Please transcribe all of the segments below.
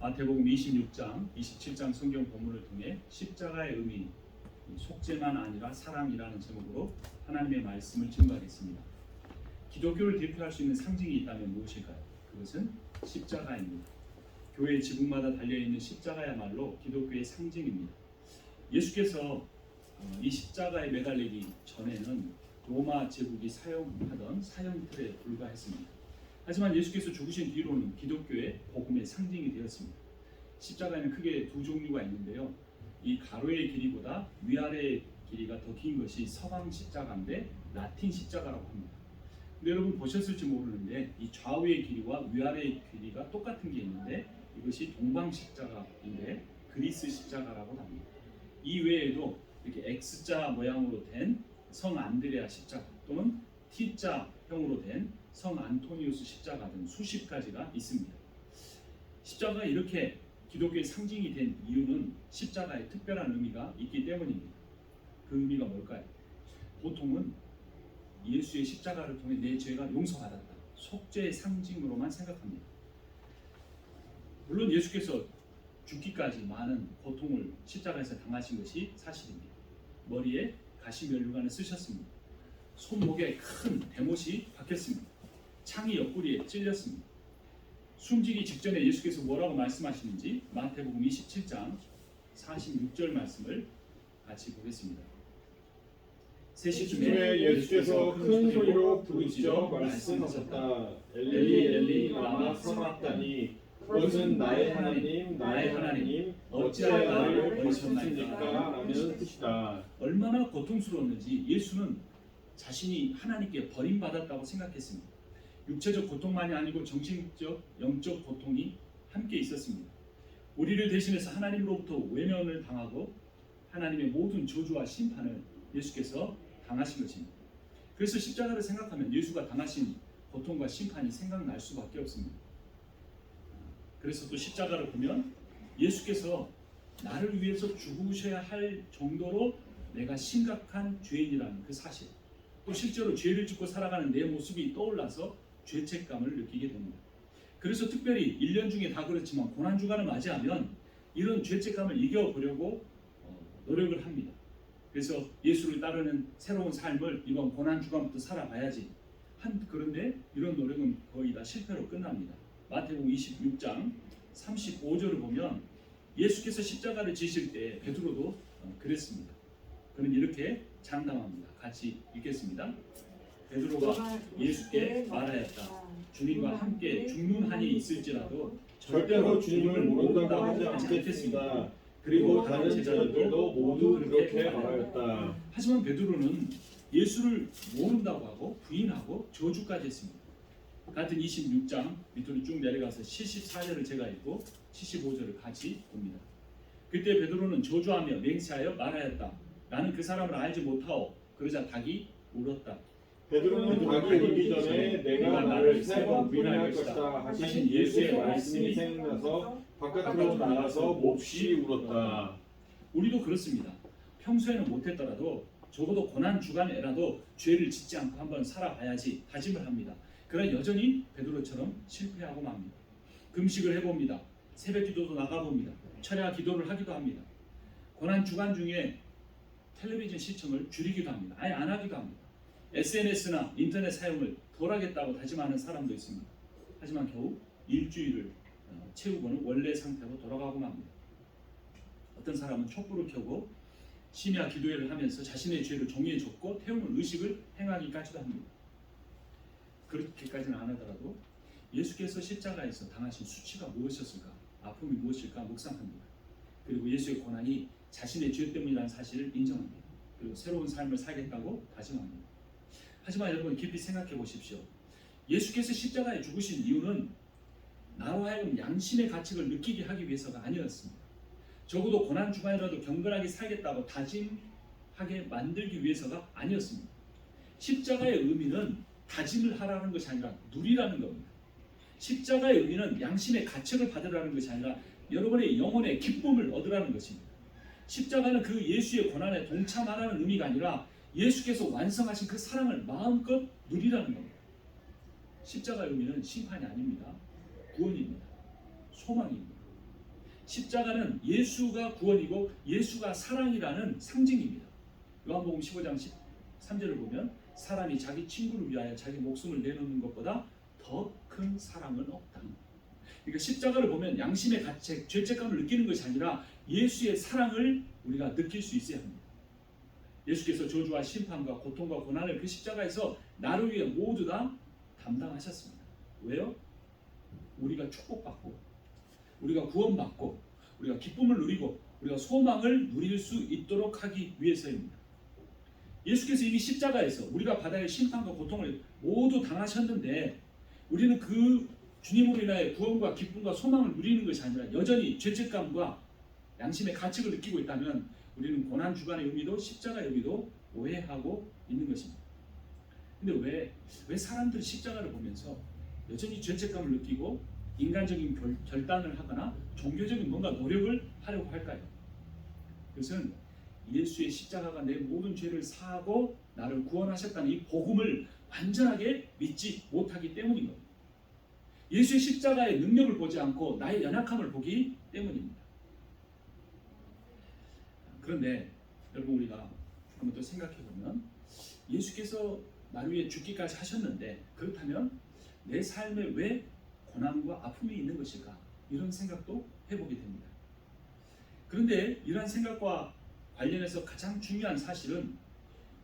마태복음 26장, 27장 성경 본문을 통해 십자가의 의미, 속죄만 아니라 사랑이라는 제목으로 하나님의 말씀을 증거하겠습니다. 기독교를 대표할 수 있는 상징이 있다면 무엇일까요? 그것은 십자가입니다. 교회 지붕마다 달려있는 십자가야말로 기독교의 상징입니다. 예수께서 이 십자가에 매달리기 전에는 로마 제국이 사용하던 사형틀에 불과했습니다. 하지만 예수께서 죽으신 뒤로는 기독교의 복음의 상징이 되었습니다. 십자가에는 크게 두 종류가 있는데요. 이 가로의 길이보다 위아래의 길이가 더 긴 것이 서방 십자가인데 라틴 십자가라고 합니다. 근데 여러분 보셨을지 모르는데 이 좌우의 길이와 위아래의 길이가 똑같은 게 있는데 이것이 동방 십자가인데 그리스 십자가라고 합니다. 이 외에도 이렇게 X자 모양으로 된 성 안드레아 십자가 또는 T자형으로 된 성 안토니우스 십자가 등 수십 가지가 있습니다. 십자가가 이렇게 기독교의 상징이 된 이유는 십자가에 특별한 의미가 있기 때문입니다. 그 의미가 뭘까요? 보통은 예수의 십자가를 통해 내 죄가 용서받았다, 속죄의 상징으로만 생각합니다. 물론 예수께서 죽기까지 많은 고통을 십자가에서 당하신 것이 사실입니다. 머리에 가시면류관을 쓰셨습니다. 손목에 큰 대못이 박혔습니다. 창이 옆구리에 찔렸습니다. 숨지기 직전에 예수께서 뭐라고 말씀하시는지 마태복음 27장 46절 말씀을 같이 보겠습니다. 3시쯤에 예수께서 큰 소리로 부르짖어 말씀하셨다. 엘리 엘리 라마 사박다니, 그것은 나의 하나님 나의 하나님 어찌하여 나를 버리셨나이까 라는 뜻이다. 얼마나 고통스러웠는지 예수는 자신이 하나님께 버림받았다고 생각했습니다. 육체적 고통만이 아니고 정신적, 영적 고통이 함께 있었습니다. 우리를 대신해서 하나님으로부터 외면을 당하고 하나님의 모든 저주와 심판을 예수께서 당하신 것입니다. 그래서 십자가를 생각하면 예수가 당하신 고통과 심판이 생각날 수밖에 없습니다. 그래서 또 십자가를 보면 예수께서 나를 위해서 죽으셔야 할 정도로 내가 심각한 죄인이라는 그 사실, 또 실제로 죄를 짓고 살아가는 내 모습이 떠올라서 죄책감을 느끼게 됩니다. 그래서 특별히 1년 중에 다 그렇지만 고난주간을 맞이하면 이런 죄책감을 이겨보려고 노력을 합니다. 그래서 예수를 따르는 새로운 삶을 이번 고난주간부터 살아봐야지. 그런데 이런 노력은 거의 다 실패로 끝납니다. 마태복음 26장 35절을 보면 예수께서 십자가를 지실 때 베드로도 그랬습니다. 그는 이렇게 장담합니다. 같이 읽겠습니다. 베드로가 예수께 말하였다. 주님과 함께 죽는 한이 있을지라도 절대로 주님을 모른다고 하지 않겠습니다. 그리고 다른 제자들도 모두 그렇게 말하였다. 하지만 베드로는 예수를 모른다고 하고 부인하고 저주까지 했습니다. 같은 26장 밑으로 쭉 내려가서 74절을 제가 읽고 75절을 같이 봅니다. 그때 베드로는 저주하며 맹세하여 말하였다. 나는 그 사람을 알지 못하오. 그러자 닭이 울었다. 베드로는 닭이 울기 전에 내가 나를 3번 부인할 것이다 하신 예수의 말씀이 생각나서 바깥으로 나가서 몹시 울었다. 우리도 그렇습니다. 평소에는 못했더라도 적어도 고난 주간에라도 죄를 짓지 않고 한번 살아봐야지 다짐을 합니다. 그러나 여전히 베드로처럼 실패하고 맙니다. 금식을 해봅니다. 새벽기도도 나가봅니다. 철야 기도를 하기도 합니다. 고난 주간 중에 텔레비전 시청을 줄이기도 합니다. 아예 안 하기도 합니다. SNS나 인터넷 사용을 덜 하겠다고 다짐하는 사람도 있습니다. 하지만 겨우 일주일을 채우고는 원래 상태로 돌아가고 맙니다. 어떤 사람은 촛불을 켜고 심야 기도회를 하면서 자신의 죄를 종이에 적고 태우는 의식을 행하기까지도 합니다. 그렇게까지는 안 하더라도 예수께서 십자가에서 당하신 수치가 무엇이었을까, 아픔이 무엇일까 묵상합니다. 그리고 예수의 고난이 자신의 죄 때문이라는 사실을 인정합니다. 그리고 새로운 삶을 살겠다고 다짐합니다. 하지만 여러분 깊이 생각해 보십시오. 예수께서 십자가에 죽으신 이유는 나로 하여금 양심의 가책을 느끼게 하기 위해서가 아니었습니다. 적어도 고난 주간이라도 경건하게 살겠다고 다짐하게 만들기 위해서가 아니었습니다. 십자가의 의미는 다짐을 하라는 것이 아니라 누리라는 겁니다. 십자가의 의미는 양심의 가책을 받으라는 것이 아니라 여러분의 영혼의 기쁨을 얻으라는 것입니다. 십자가는 그 예수의 고난에 동참하라는 의미가 아니라 예수께서 완성하신 그 사랑을 마음껏 누리라는 겁니다. 십자가의 의미는 심판이 아닙니다. 구원입니다. 소망입니다. 십자가는 예수가 구원이고 예수가 사랑이라는 상징입니다. 요한복음 15장 13절을 보면 사람이 자기 친구를 위하여 자기 목숨을 내놓는 것보다 더 큰 사랑은 없다. 그러니까 십자가를 보면 양심의 가책, 죄책감을 느끼는 것이 아니라 예수의 사랑을 우리가 느낄 수 있어야 합니다. 예수께서 저주와 심판과 고통과 고난을 그 십자가에서 나를 위해 모두 다 담당하셨습니다. 왜요? 우리가 축복받고 우리가 구원받고 우리가 기쁨을 누리고 우리가 소망을 누릴 수 있도록 하기 위해서입니다. 예수께서 이미 십자가에서 우리가 받아야 할 심판과 고통을 모두 당하셨는데 우리는 그 주님으로 인하여 구원과 기쁨과 소망을 누리는 것이 아니라 여전히 죄책감과 양심의 가책을 느끼고 있다면 우리는 고난 주간의 의미도 십자가의 의미도 오해하고 있는 것입니다. 근데 왜 사람들이 십자가를 보면서 여전히 죄책감을 느끼고 인간적인 결단을 하거나 종교적인 뭔가 노력을 하려고 할까요? 그것은 예수의 십자가가 내 모든 죄를 사하고 나를 구원하셨다는 이 복음을 완전하게 믿지 못하기 때문인 겁니다. 예수의 십자가의 능력을 보지 않고 나의 연약함을 보기 때문입니다. 그런데 여러분 우리가 한번 또 생각해 보면 예수께서 나를 위해 죽기까지 하셨는데 그렇다면 내 삶에 왜 고난과 아픔이 있는 것일까? 이런 생각도 해보게 됩니다. 그런데 이러한 생각과 관련해서 가장 중요한 사실은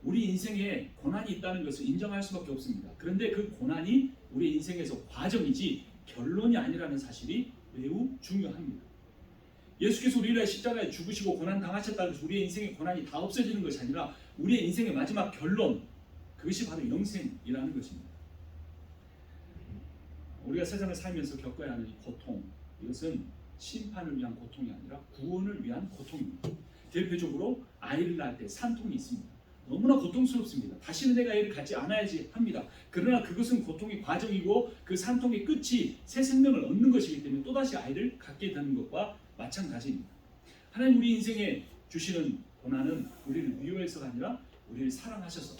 우리 인생에 고난이 있다는 것을 인정할 수밖에 없습니다. 그런데 그 고난이 우리 인생에서 과정이지 결론이 아니라는 사실이 매우 중요합니다. 예수께서 우리를 십자가에 죽으시고 고난 당하셨다고 해서 우리의 인생의 고난이 다 없어지는 것이 아니라 우리의 인생의 마지막 결론, 그것이 바로 영생이라는 것입니다. 우리가 세상을 살면서 겪어야 하는 이 고통, 이것은 심판을 위한 고통이 아니라 구원을 위한 고통입니다. 대표적으로 아이를 낳을 때 산통이 있습니다. 너무나 고통스럽습니다. 다시는 내가 애를 갖지 않아야지 합니다. 그러나 그것은 고통의 과정이고 그 산통의 끝이 새 생명을 얻는 것이기 때문에 또다시 아이를 갖게 되는 것과 마찬가지입니다. 하나님 우리 인생에 주시는 고난은 우리를 미워해서가 아니라 우리를 사랑하셔서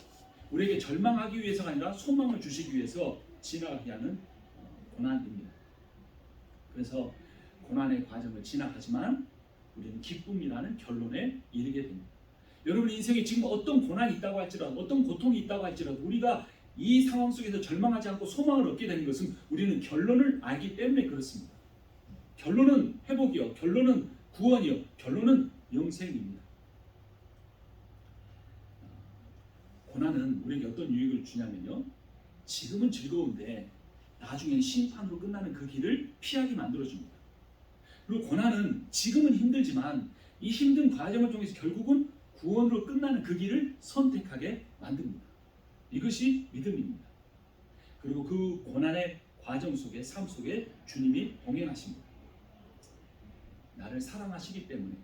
우리에게 절망하기 위해서가 아니라 소망을 주시기 위해서 지나가게 하는 고난입니다. 그래서 고난의 과정을 지나가지만 우리는 기쁨이라는 결론에 이르게 됩니다. 여러분 인생에 지금 어떤 고난이 있다고 할지라도 어떤 고통이 있다고 할지라도 우리가 이 상황 속에서 절망하지 않고 소망을 얻게 되는 것은 우리는 결론을 알기 때문에 그렇습니다. 결론은 회복이요, 결론은 구원이요, 결론은 영생입니다. 고난은 우리에게 어떤 유익을 주냐면요, 지금은 즐거운데 나중엔 심판으로 끝나는 그 길을 피하게 만들어줍니다. 그리고 고난은 지금은 힘들지만 이 힘든 과정을 통해서 결국은 구원으로 끝나는 그 길을 선택하게 만듭니다. 이것이 믿음입니다. 그리고 그 고난의 과정 속에, 삶 속에 주님이 동행하십니다. 나를 사랑하시기 때문에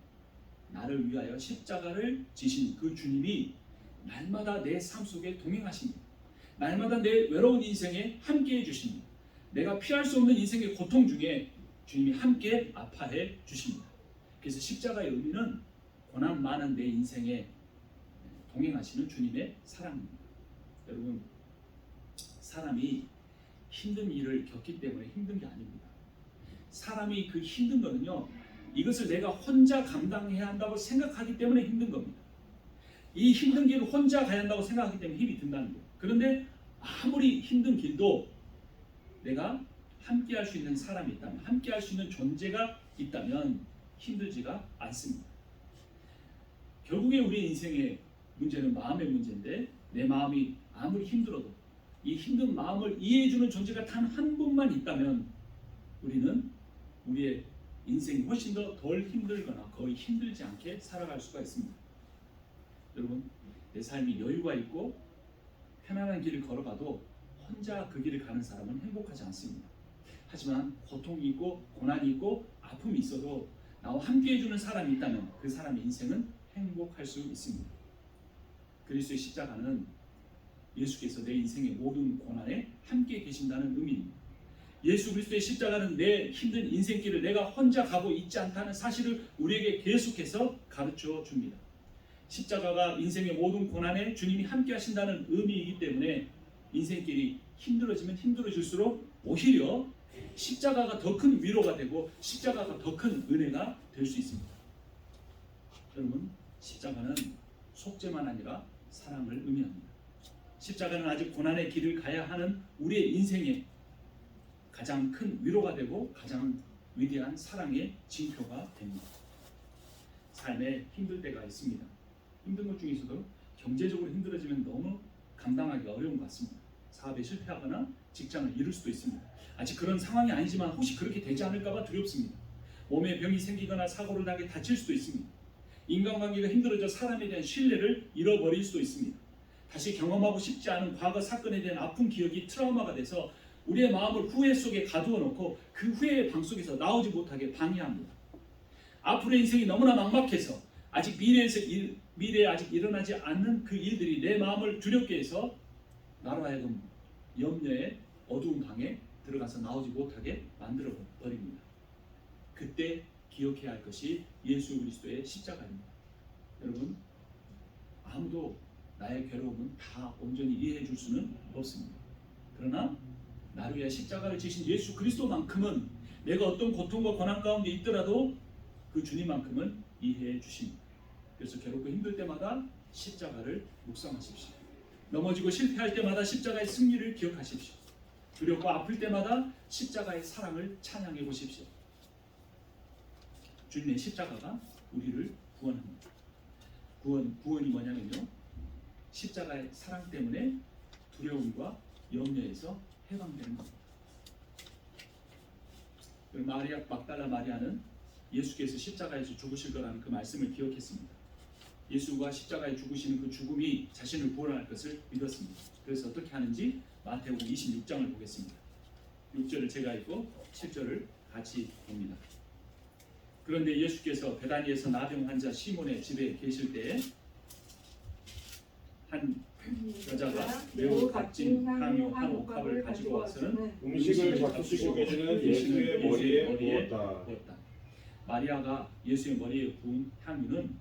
나를 위하여 십자가를 지신 그 주님이 날마다 내 삶 속에 동행하십니다. 날마다 내 외로운 인생에 함께해 주십니다. 내가 피할 수 없는 인생의 고통 중에 주님이 함께 아파해 주십니다. 그래서 십자가의 의미는 고난 많은 내 인생에 동행하시는 주님의 사랑입니다. 여러분, 사람이 힘든 일을 겪기 때문에 힘든 게 아닙니다. 사람이 그 힘든 거는요, 이것을 내가 혼자 감당해야 한다고 생각하기 때문에 힘든 겁니다. 이 힘든 길을 혼자 가야 한다고 생각하기 때문에 힘이 든다는 거예요. 그런데 아무리 힘든 길도 내가 함께 할 수 있는 사람이 있다면, 함께 할 수 있는 존재가 있다면 힘들지가 않습니다. 결국에 우리 인생의 문제는 마음의 문제인데 내 마음이 아무리 힘들어도 이 힘든 마음을 이해해주는 존재가 단 한 분만 있다면 우리는 우리의 인생이 훨씬 더 덜 힘들거나 거의 힘들지 않게 살아갈 수가 있습니다. 여러분, 내 삶이 여유가 있고 편안한 길을 걸어가도 혼자 그 길을 가는 사람은 행복하지 않습니다. 하지만 고통이 있고 고난이 있고 아픔이 있어도 나와 함께 해주는 사람이 있다면 그 사람의 인생은 행복할 수 있습니다. 그리스도의 십자가는 예수께서 내 인생의 모든 고난에 함께 계신다는 의미입니다. 예수 그리스도의 십자가는 내 힘든 인생길을 내가 혼자 가고 있지 않다는 사실을 우리에게 계속해서 가르쳐 줍니다. 십자가가 인생의 모든 고난에 주님이 함께 하신다는 의미이기 때문에 인생길이 힘들어지면 힘들어질수록 오히려 십자가가 더 큰 위로가 되고 십자가가 더 큰 은혜가 될 수 있습니다. 여러분, 십자가는 속죄만 아니라 사랑을 의미합니다. 십자가는 아직 고난의 길을 가야 하는 우리의 인생에 가장 큰 위로가 되고 가장 위대한 사랑의 징표가 됩니다. 삶에 힘들 때가 있습니다. 힘든 것 중에서도 경제적으로 힘들어지면 너무 감당하기가 어려운 것 같습니다. 사업에 실패하거나 직장을 잃을 수도 있습니다. 아직 그런 상황이 아니지만 혹시 그렇게 되지 않을까 봐 두렵습니다. 몸에 병이 생기거나 사고를 당해 다칠 수도 있습니다. 인간관계가 힘들어져 사람에 대한 신뢰를 잃어버릴 수도 있습니다. 다시 경험하고 싶지 않은 과거 사건에 대한 아픈 기억이 트라우마가 돼서 우리의 마음을 후회 속에 가두어 놓고 그 후회의 방 속에서 나오지 못하게 방해합니다. 앞으로의 인생이 너무나 막막해서 아직 미래에 아직 일어나지 않는 그 일들이 내 마음을 두렵게 해서 나로 하여금 염려의 어두운 방에 들어가서 나오지 못하게 만들어 버립니다. 그때 기억해야 할 것이 예수 그리스도의 십자가입니다. 여러분, 아무도 나의 괴로움은 다 온전히 이해해 줄 수는 없습니다. 그러나 나를 위해 십자가를 지신 예수 그리스도만큼은 내가 어떤 고통과 고난 가운데 있더라도 그 주님만큼은 이해해 주십니다. 그래서 괴롭고 힘들 때마다 십자가를 묵상하십시오. 넘어지고 실패할 때마다 십자가의 승리를 기억하십시오. 두렵고 아플 때마다 십자가의 사랑을 찬양해 보십시오. 주님의 십자가가 우리를 구원합니다. 구원이 뭐냐면요, 십자가의 사랑 때문에 두려움과 염려에서 해방되는 겁니다. 마리아, 막달라 마리아는 예수께서 십자가에서 죽으실 거라는 그 말씀을 기억했습니다. 예수가 십자가에 죽으시는 그 죽음이 자신을 구원할 것을 믿었습니다. 그래서 어떻게 하는지 마태복음 26장을 보겠습니다. 6절을 제가 읽고 7절을 같이 봅니다. 그런데 예수께서 베다니에서 나병 환자 시몬의 집에 계실 때에 한 여자가 매우 값진 향유 한 옥합을 가지고 와서는 음식을 잡수시고 계시는 예수의 머리에 부었다. 마리아가 예수의 머리에 부은 향유는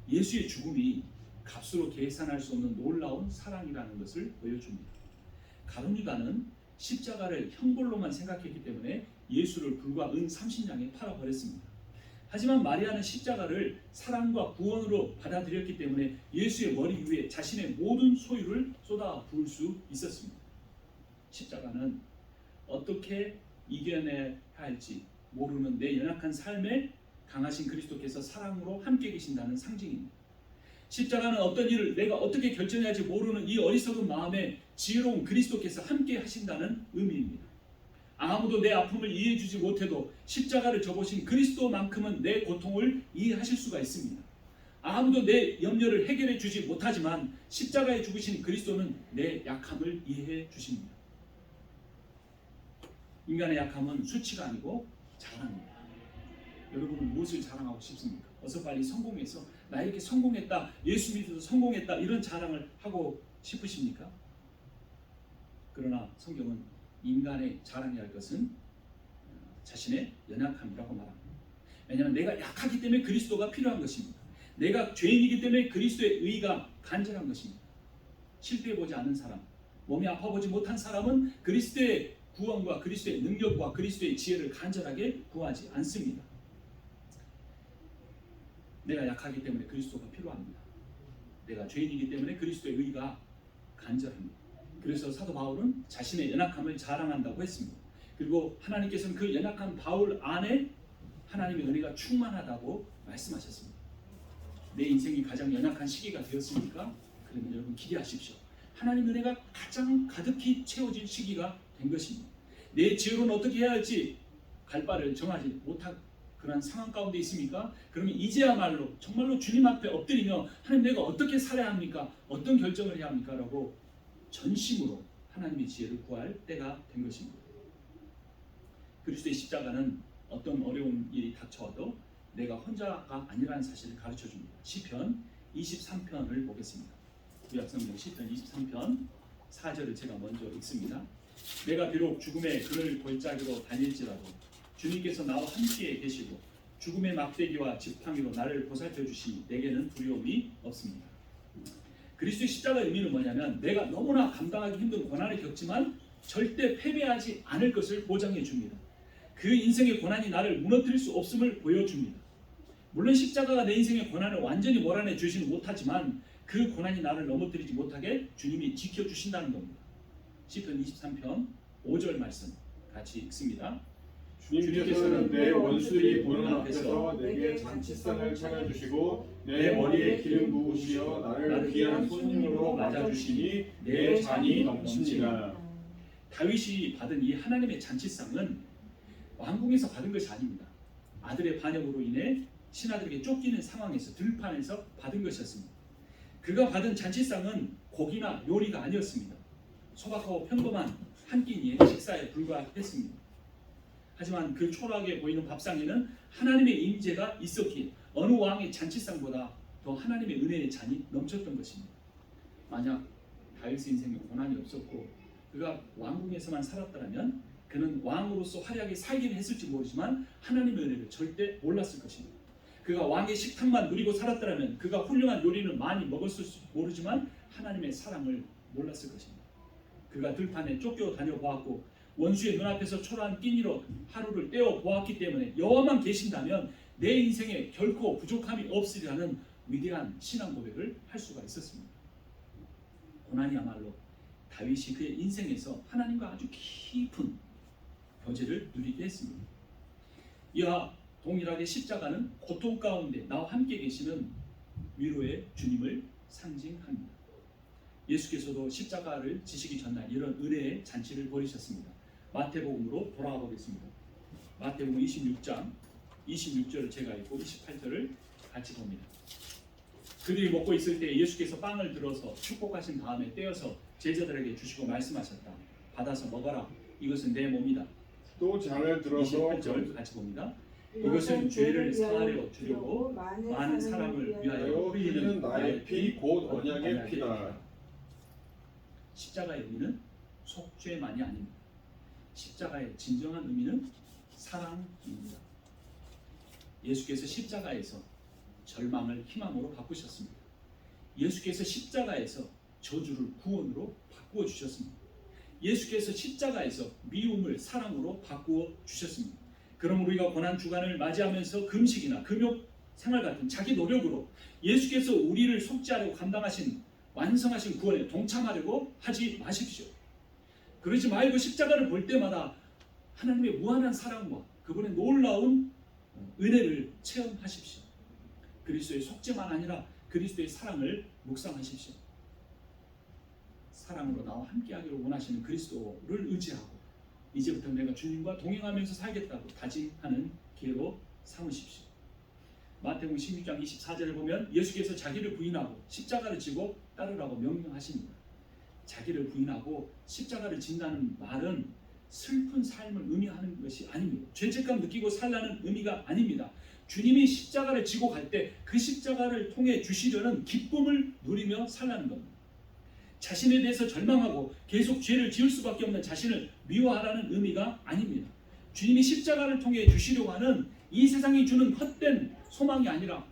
예수의 죽음이 값으로 계산할 수 없는 놀라운 사랑이라는 것을 보여줍니다. 가룟유다는 십자가를 형벌로만 생각했기 때문에 예수를 불과 은 30냥에 팔아버렸습니다. 하지만 마리아는 십자가를 사랑과 구원으로 받아들였기 때문에 예수의 머리 위에 자신의 모든 소유를 쏟아 부을 수 있었습니다. 십자가는 어떻게 이겨내야 할지 모르는 내 연약한 삶에 강하신 그리스도께서 사랑으로 함께 계신다는 상징입니다. 십자가는 어떤 일을 내가 어떻게 결정해야 할지 모르는 이 어리석은 마음에 지혜로운 그리스도께서 함께 하신다는 의미입니다. 아무도 내 아픔을 이해해 주지 못해도 십자가를 져보신 그리스도만큼은 내 고통을 이해하실 수가 있습니다. 아무도 내 염려를 해결해 주지 못하지만 십자가에 죽으신 그리스도는 내 약함을 이해해 주십니다. 인간의 약함은 수치가 아니고 자랑입니다. 여러분은 무엇을 자랑하고 싶습니까? 어서 빨리 성공해서 나 이렇게 성공했다, 예수 믿어서 성공했다, 이런 자랑을 하고 싶으십니까? 그러나 성경은 인간의 자랑해야 할 것은 자신의 연약함이라고 말합니다. 왜냐하면 내가 약하기 때문에 그리스도가 필요한 것입니다. 내가 죄인이기 때문에 그리스도의 의가 간절한 것입니다. 실패해보지 않는 사람, 몸이 아파보지 못한 사람은 그리스도의 구원과 그리스도의 능력과 그리스도의 지혜를 간절하게 구하지 않습니다. 내가 약하기 때문에 그리스도가 필요합니다. 내가 죄인이기 때문에 그리스도의 의가 간절합니다. 그래서 사도 바울은 자신의 연약함을 자랑한다고 했습니다. 그리고 하나님께서는 그 연약한 바울 안에 하나님의 은혜가 충만하다고 말씀하셨습니다. 내 인생이 가장 연약한 시기가 되었습니까? 그러면 여러분 기대하십시오. 하나님의 은혜가 가장 가득히 채워진 시기가 된 것입니다. 내 지혜로는 어떻게 해야 할지 갈 바를 정하지 못한 그런 상황 가운데 있습니까? 그러면 이제야말로 정말로 주님 앞에 엎드리며 하나님, 내가 어떻게 살아야 합니까? 어떤 결정을 해야 합니까? 라고 전심으로 하나님의 지혜를 구할 때가 된 것입니다. 그리스도의 십자가는 어떤 어려운 일이 닥쳐와도 내가 혼자가 아니라는 사실을 가르쳐 줍니다. 시편 23편을 보겠습니다. 구약성경 시편 23편 4절을 제가 먼저 읽습니다. 내가 비록 죽음의 그늘 골짜기로 다닐지라도 주님께서 나와 함께 계시고 죽음의 막대기와 지팡이로 나를 보살펴 주시니 내게는 두려움이 없습니다. 그리스도의 십자가의 의미는 뭐냐면 내가 너무나 감당하기 힘든 고난을 겪지만 절대 패배하지 않을 것을 보장해 줍니다. 그 인생의 고난이 나를 무너뜨릴 수 없음을 보여줍니다. 물론 십자가가 내 인생의 고난을 완전히 몰아내 주지는 못하지만 그 고난이 나를 넘어뜨리지 못하게 주님이 지켜주신다는 겁니다. 시편 23편 5절 말씀 같이 읽습니다. 주님께서는 내 원수들이 보는 앞에서 내게 잔치상을 차려주시고 내 머리에 기름 부으시어 나를 귀한 손님으로 맞아주시니 내 잔이 넘칩니다. 다윗이 받은 이 하나님의 잔치상은 왕궁에서 받은 것이 아닙니다. 아들의 반역으로 인해 신하들에게 쫓기는 상황에서 들판에서 받은 것이었습니다. 그가 받은 잔치상은 고기나 요리가 아니었습니다. 소박하고 평범한 한 끼니의 식사에 불과했습니다. 하지만 그 초라하게 보이는 밥상에는 하나님의 임재가 있었기에 어느 왕의 잔치상보다 더 하나님의 은혜의 잔이 넘쳤던 것입니다. 만약 다윗의 인생에 고난이 없었고 그가 왕궁에서만 살았더라면 그는 왕으로서 화려하게 살긴 했을지 모르지만 하나님의 은혜를 절대 몰랐을 것입니다. 그가 왕의 식탁만 누리고 살았더라면 그가 훌륭한 요리는 많이 먹었을지 모르지만 하나님의 사랑을 몰랐을 것입니다. 그가 들판에 쫓겨 다녀보았고 원수의 눈앞에서 초라한 끼니로 하루를 때워 보았기 때문에 여호와만 계신다면 내 인생에 결코 부족함이 없으리라는 위대한 신앙 고백을 할 수가 있었습니다. 고난이야말로 다윗이 그의 인생에서 하나님과 아주 깊은 교제를 누리게 했습니다. 이와 동일하게 십자가는 고통 가운데 나와 함께 계시는 위로의 주님을 상징합니다. 예수께서도 십자가를 지시기 전날 이런 은혜의 잔치를 벌이셨습니다. 마태복음으로 돌아가 보겠습니다. 마태복음 26장 26절을 제가 읽고 28절을 같이 봅니다. 그들이 먹고 있을 때 예수께서 빵을 들어서 축복하신 다음에 떼어서 제자들에게 주시고 말씀하셨다. 받아서 먹어라. 이것은 내 몸이다. 또 잔을 들어서 28절 같이 봅니다. 이것은 죄를 사하려 주려고 많은 사람을 위하여 흘리는 나의 피 곧 언약의 피다. 십자가의 의미는 속죄만이 아닙니다. 십자가의 진정한 의미는 사랑입니다. 예수께서 십자가에서 절망을 희망으로 바꾸셨습니다. 예수께서 십자가에서 저주를 구원으로 바꾸어 주셨습니다. 예수께서 십자가에서 미움을 사랑으로 바꾸어 주셨습니다. 그럼 우리가 고난 주간을 맞이하면서 금식이나 금욕 생활 같은 자기 노력으로 예수께서 우리를 속죄하려고 감당하신 완성하신 구원에 동참하려고 하지 마십시오. 그러지 말고 십자가를 볼 때마다 하나님의 무한한 사랑과 그분의 놀라운 은혜를 체험하십시오. 그리스도의 속죄만 아니라 그리스도의 사랑을 묵상하십시오. 사랑으로 나와 함께하기를 원하시는 그리스도를 의지하고 이제부터 내가 주님과 동행하면서 살겠다고 다짐하는 기회로 삼으십시오. 마태복음 16장 24절을 보면 예수께서 자기를 부인하고 십자가를 지고 따르라고 명령하십니다. 자기를 부인하고 십자가를 진다는 말은 슬픈 삶을 의미하는 것이 아닙니다. 죄책감 느끼고 살라는 의미가 아닙니다. 주님이 십자가를 지고 갈 때 그 십자가를 통해 주시려는 기쁨을 누리며 살라는 겁니다. 자신에 대해서 절망하고 계속 죄를 지을 수밖에 없는 자신을 미워하라는 의미가 아닙니다. 주님이 십자가를 통해 주시려고 하는 이 세상이 주는 헛된 소망이 아니라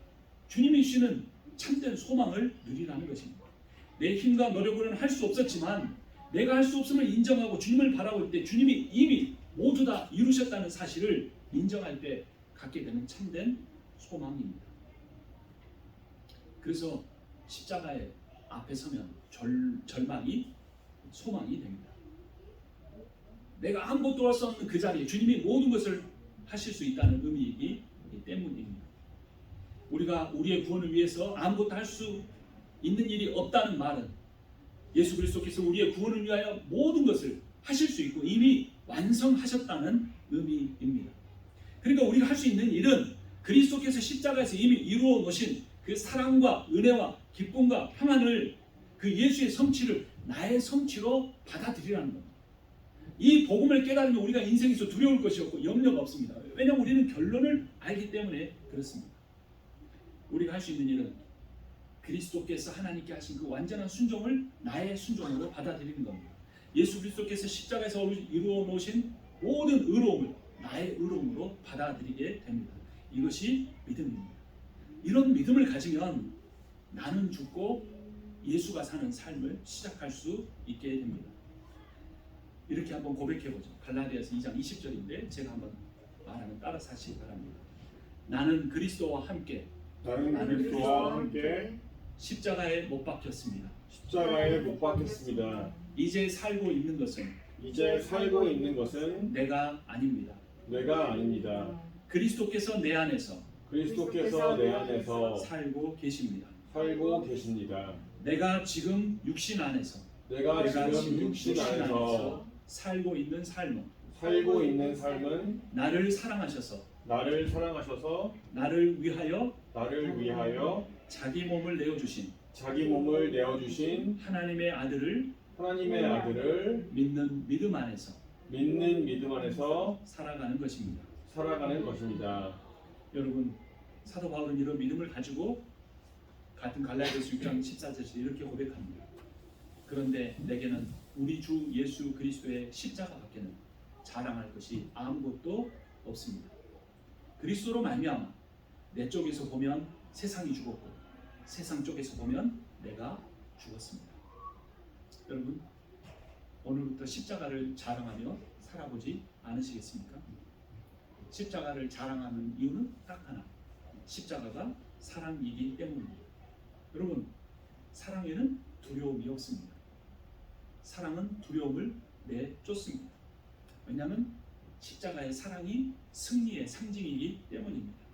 주님이 주시는 참된 소망을 누리라는 것입니다. 내 힘과 노력으로는 할 수 없었지만 내가 할 수 없음을 인정하고 주님을 바라볼 때 주님이 이미 모두 다 이루셨다는 사실을 인정할 때 갖게 되는 참된 소망입니다. 그래서 십자가의 앞에 서면 절망이 소망이 됩니다. 내가 아무것도 할 수 없는 그 자리에 주님이 모든 것을 하실 수 있다는 의미이기 때문입니다. 우리가 우리의 구원을 위해서 아무것도 할 수 있는 일이 없다는 말은 예수 그리스도께서 우리의 구원을 위하여 모든 것을 하실 수 있고 이미 완성하셨다는 의미입니다. 그러니까 우리가 할 수 있는 일은 그리스도께서 십자가에서 이미 이루어 놓으신 그 사랑과 은혜와 기쁨과 평안을 그 예수의 성취를 나의 성취로 받아들이라는 겁니다. 이 복음을 깨달으면 우리가 인생에서 두려울 것이 없고 염려가 없습니다. 왜냐하면 우리는 결론을 알기 때문에 그렇습니다. 우리가 할 수 있는 일은 그리스도께서 하나님께 하신 그 완전한 순종을 나의 순종으로 받아들이는 겁니다. 예수 그리스도께서 십자가에서 이루어 놓으신 모든 의로움을 나의 의로움으로 받아들이게 됩니다. 이것이 믿음입니다. 이런 믿음을 가지면 나는 죽고 예수가 사는 삶을 시작할 수 있게 됩니다. 이렇게 한번 고백해보죠. 갈라디아서 2장 20절인데 제가 한번 말하면 따라 사시기 바랍니다. 나는 그리스도와 함께 나는 그리스도와 함께 십자가에 못 박혔습니다. 십자가에 못 박혔습니다. 이제 살고 있는 것은 이제 살고 있는 것은 내가 아닙니다. 내가 아닙니다. 그리스도께서 내 안에서 그리스도께서 내 안에서 살고 계십니다. 살고 계십니다. 내가 지금 육신 안에서 내가 지금 육신 안에서 살고 있는 삶은 살고 있는 삶은 나를 사랑하셔서 나를 사랑하셔서 나를 위하여 자기 몸을 내어주신 하나님의 아들을 하나님의 아들을 믿는 믿음 안에서 살아가는 것입니다. 여러분, 사도 바울은 이런 믿음을 가지고 같은 갈라디아서 6장 14절에서 이렇게 고백합니다. 그런데 내게는 우리 주 예수 그리스도의 십자가밖에는 자랑할 것이 아무것도 없습니다. 그리스도로 말미암아 내 쪽에서 보면 세상이 죽었고 세상 쪽에서 보면 내가 죽었습니다. 여러분, 오늘부터 십자가를 자랑하며 살아보지 않으시겠습니까? 십자가를 자랑하는 이유는 딱 하나, 십자가가 사랑이기 때문입니다. 여러분, 사랑에는 두려움이 없습니다. 사랑은 두려움을 내쫓습니다. 왜냐하면 십자가의 사랑이 승리의 상징이기 때문입니다.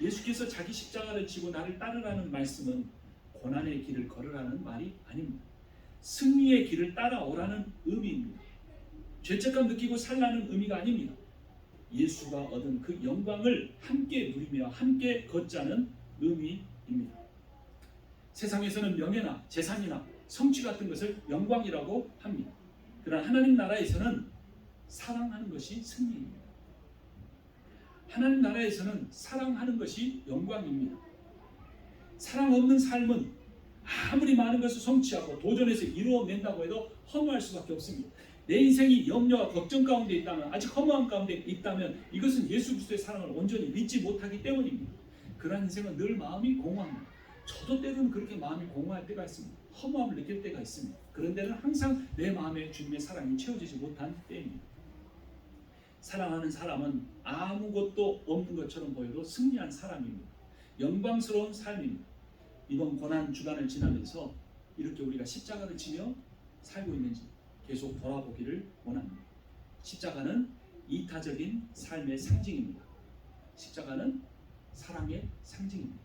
예수께서 자기 십자가를 지고 나를 따르라는 말씀은 고난의 길을 걸으라는 말이 아닙니다. 승리의 길을 따라오라는 의미입니다. 죄책감 느끼고 살라는 의미가 아닙니다. 예수가 얻은 그 영광을 함께 누리며 함께 걷자는 의미입니다. 세상에서는 명예나 재산이나 성취 같은 것을 영광이라고 합니다. 그러나 하나님 나라에서는 사랑하는 것이 승리입니다. 하나님 나라에서는 사랑하는 것이 영광입니다. 사랑 없는 삶은 아무리 많은 것을 성취하고 도전해서 이루어낸다고 해도 허무할 수밖에 없습니다. 내 인생이 염려와 걱정 가운데 있다면, 아직 허무함 가운데 있다면 이것은 예수 그리스도의 사랑을 온전히 믿지 못하기 때문입니다. 그러한 인생은 늘 마음이 공허합니다. 저도 때로는 그렇게 마음이 공허할 때가 있습니다. 허무함을 느낄 때가 있습니다. 그런 데는 항상 내 마음에 주님의 사랑이 채워지지 못한 때입니다. 사랑하는 사람은 아무것도 없는 것처럼 보여도 승리한 사람입니다. 영광스러운 삶입니다. 이번 고난 주간을 지나면서 이렇게 우리가 십자가를 지며 살고 있는지 계속 돌아보기를 원합니다. 십자가는 이타적인 삶의 상징입니다. 십자가는 사랑의 상징입니다.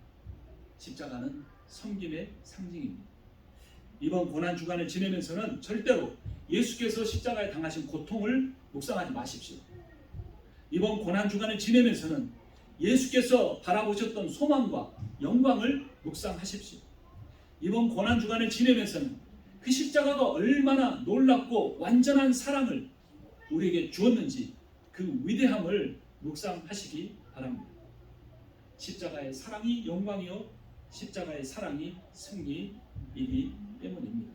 십자가는 섬김의 상징입니다. 이번 고난 주간을 지내면서는 절대로 예수께서 십자가에 당하신 고통을 묵상하지 마십시오. 이번 고난 주간을 지내면서는 예수께서 바라보셨던 소망과 영광을 묵상하십시오. 이번 고난 주간을 지내면서는 그 십자가가 얼마나 놀랍고 완전한 사랑을 우리에게 주었는지 그 위대함을 묵상하시기 바랍니다. 십자가의 사랑이 영광이요 십자가의 사랑이 승리이기 때문입니다.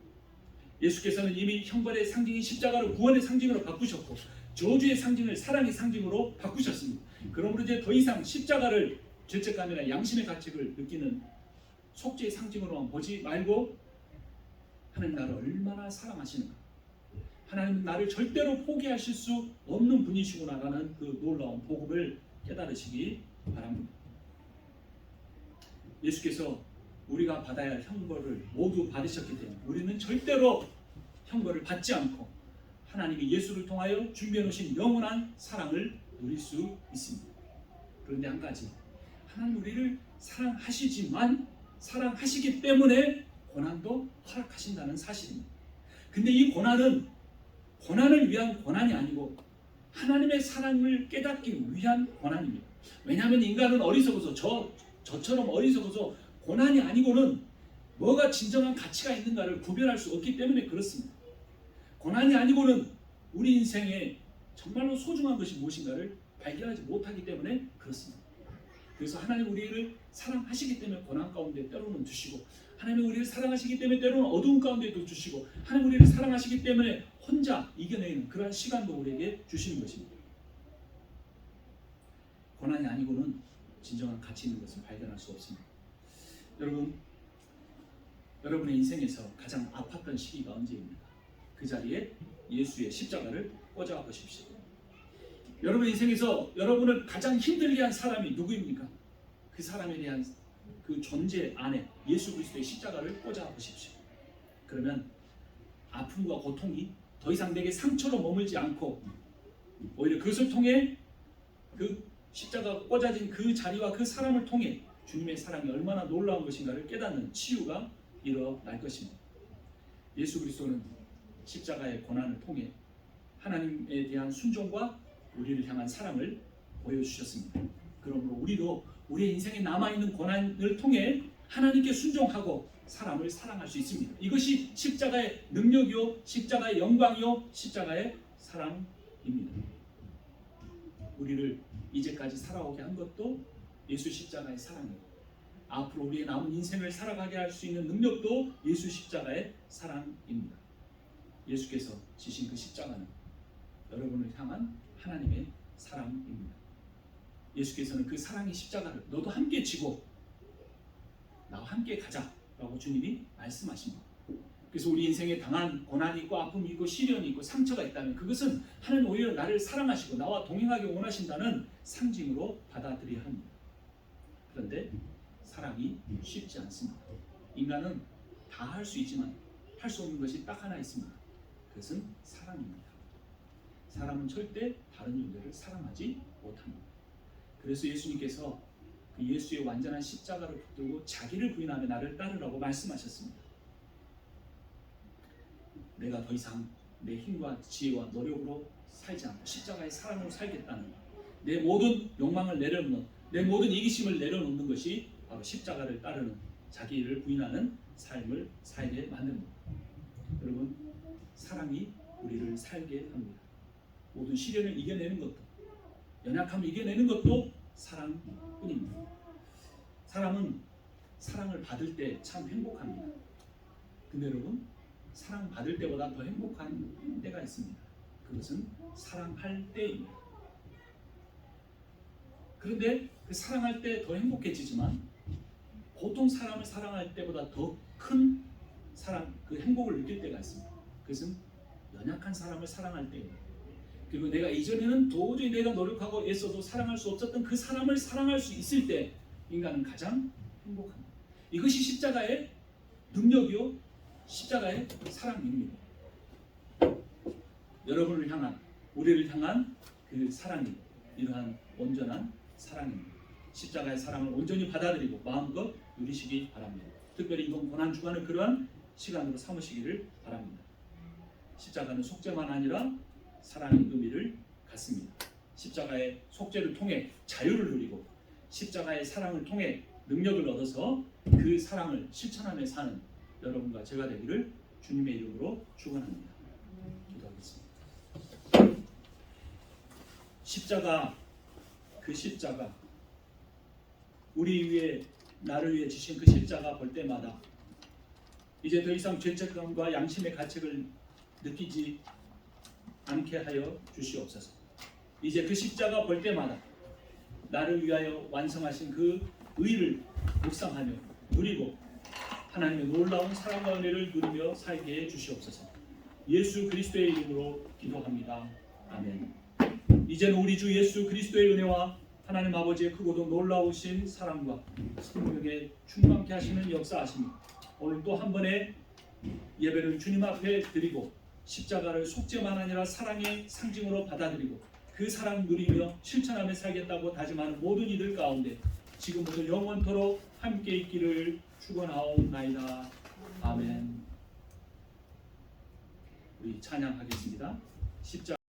예수께서는 이미 형벌의 상징인 십자가를 구원의 상징으로 바꾸셨고 저주의 상징을 사랑의 상징으로 바꾸셨습니다. 그러므로 이제 더 이상 십자가를 죄책감이나 양심의 가책을 느끼는 속죄의 상징으로만 보지 말고 하나님 나를 얼마나 사랑하시는가, 하나님은 나를 절대로 포기하실 수 없는 분이시구나라는 그 놀라운 복음을 깨달으시기 바랍니다. 예수께서 우리가 받아야 할 형벌을 모두 받으셨기 때문에 우리는 절대로 형벌을 받지 않고 하나님이 예수를 통하여 준비해 놓으신 영원한 사랑을 누릴 수 있습니다. 그런데 한 가지, 하나님 우리를 사랑하시지만 사랑하시기 때문에 고난도 허락하신다는 사실입니다. 근데 이 고난은 고난을 위한 고난이 아니고 하나님의 사랑을 깨닫기 위한 고난입니다. 왜냐하면 인간은 어리석어서 저처럼 어리석어서 고난이 아니고는 뭐가 진정한 가치가 있는가를 구별할 수 없기 때문에 그렇습니다. 고난이 아니고는 우리 인생에 정말로 소중한 것이 무엇인가를 발견하지 못하기 때문에 그렇습니다. 그래서 하나님 우리를 사랑하시기 때문에 고난 가운데 때로는 주시고, 하나님 우리를 사랑하시기 때문에 때로는 어두운 가운데도 주시고, 하나님 우리를 사랑하시기 때문에 혼자 이겨내는 그러한 시간도 우리에게 주시는 것입니다. 고난이 아니고는 진정한 가치 있는 것을 발견할 수 없습니다. 여러분의 인생에서 가장 아팠던 시기가 언제입니까? 그 자리에 예수의 십자가를 꽂아 보십시오. 여러분 인생에서 여러분을 가장 힘들게 한 사람이 누구입니까? 그 사람에 대한 그 존재 안에 예수 그리스도의 십자가를 꽂아 보십시오. 그러면 아픔과 고통이 더 이상 내게 상처로 머물지 않고 오히려 그것을 통해 그 십자가가 꽂아진 그 자리와 그 사람을 통해 주님의 사랑이 얼마나 놀라운 것인가를 깨닫는 치유가 일어날 것입니다. 예수 그리스도는 십자가의 고난을 통해 하나님에 대한 순종과 우리를 향한 사랑을 보여주셨습니다. 그러므로 우리도 우리의 인생에 남아있는 고난을 통해 하나님께 순종하고 사람을 사랑할 수 있습니다. 이것이 십자가의 능력이요, 십자가의 영광이요, 십자가의 사랑입니다. 우리를 이제까지 살아오게 한 것도 예수 십자가의 사랑이고, 앞으로 우리의 남은 인생을 살아가게 할 수 있는 능력도 예수 십자가의 사랑입니다. 예수께서 지신 그 십자가는 여러분을 향한 하나님의 사랑입니다. 예수께서는 그 사랑의 십자가를 너도 함께 지고 나와 함께 가자라고 주님이 말씀하십니다. 그래서 우리 인생에 당한 고난이 있고 아픔이 있고 시련이 있고 상처가 있다면 그것은 하나님 오히려 나를 사랑하시고 나와 동행하기 원하신다는 상징으로 받아들여야 합니다. 그런데 사랑이 쉽지 않습니다. 인간은 다 할 수 있지만 할 수 없는 것이 딱 하나 있습니다. 그것은 사랑입니다. 사람은 절대 다른 존재를 사랑하지 못합니다. 그래서 예수님께서 그 예수의 완전한 십자가를 붙들고 자기를 부인하며 나를 따르라고 말씀하셨습니다. 내가 더 이상 내 힘과 지혜와 노력으로 살지 않고 십자가의 사랑으로 살겠다는 내 모든 욕망을 내려놓는, 내 모든 이기심을 내려놓는 것이 바로 십자가를 따르는, 자기를 부인하는 삶을 살게 만듭니다. 여러분, 사랑이 우리를 살게 합니다. 모든 시련을 이겨내는 것도, 연약함을 이겨내는 것도 사랑뿐입니다. 사람은 사랑을 받을 때 참 행복합니다. 근데 여러분, 사랑 받을 때보다 더 행복한 때가 있습니다. 그것은 사랑할 때입니다. 그런데 그 사랑할 때 더 행복해지지만 보통 사람을 사랑할 때보다 더 큰 사랑, 그 행복을 느낄 때가 있습니다. 그것은 연약한 사람을 사랑할 때입니다. 그리고 내가 이전에는 도저히 내가 노력하고 애써도 사랑할 수 없었던 그 사람을 사랑할 수 있을 때 인간은 가장 행복합니다. 이것이 십자가의 능력이요, 십자가의 사랑입니다. 여러분을 향한, 우리를 향한 그 사랑이 이러한 온전한 사랑입니다. 십자가의 사랑을 온전히 받아들이고 마음껏 누리시기 바랍니다. 특별히 이번 고난 주간을 그러한 시간으로 삼으시기를 바랍니다. 십자가는 속죄만 아니라 사랑의 의미를 갖습니다. 십자가의 속죄를 통해 자유를 누리고 십자가의 사랑을 통해 능력을 얻어서 그 사랑을 실천하며 사는 여러분과 제가 되기를 주님의 이름으로 축원합니다. 기도하겠습니다. 십자가, 그 십자가, 우리 위에, 나를 위해 지신 그 십자가 볼 때마다 이제 더 이상 죄책감과 양심의 가책을 느끼지 않게 하여 주시옵소서. 이제 그 십자가 볼 때마다 나를 위하여 완성하신 그 의를 묵상하며 누리고 하나님의 놀라운 사랑과 은혜를 누리며 살게 해 주시옵소서. 예수 그리스도의 이름으로 기도합니다. 아멘. 이제는 우리 주 예수 그리스도의 은혜와 하나님 아버지의 크고도 놀라우신 사랑과 성령의 충만케 하시는 역사하심이 오늘 또 한 번의 예배를 주님 앞에 드리고 십자가를 속죄만 아니라 사랑의 상징으로 받아들이고 그 사랑 누리며 실천하며 살겠다고 다짐하는 모든 이들 가운데 지금부터 영원토록 함께 있기를 축원하옵나이다. 아멘. 우리 찬양하겠습니다. 십자가